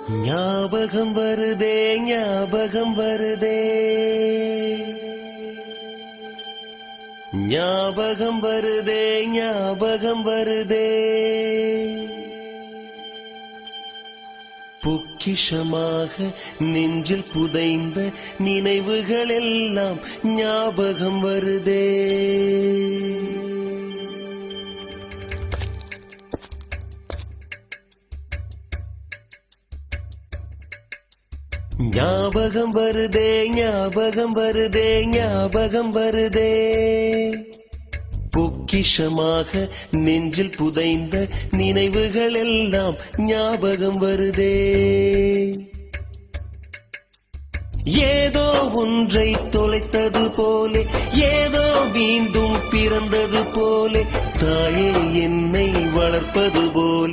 ஞாபகம் வருதே ஞாபகம் வருதே ஞாபகம் வருதே ஞாபகம் வருதே பொக்கிஷமாக நெஞ்சில் புதைந்த நினைவுகள் எல்லாம் ஞாபகம் வருதே ஞாபகம் வருதே ஞாபகம் வருதே ஞாபகம் வருதே பொக்கிஷமாக நெஞ்சில் புதைந்த நினைவுகள் எல்லாம் ஞாபகம் வருதே ஏதோ ஒன்றை தொலைத்தது போலே ஏதோ மீண்டும் பிறந்தது போலே தாயே என்னை வளர்ப்பது போலே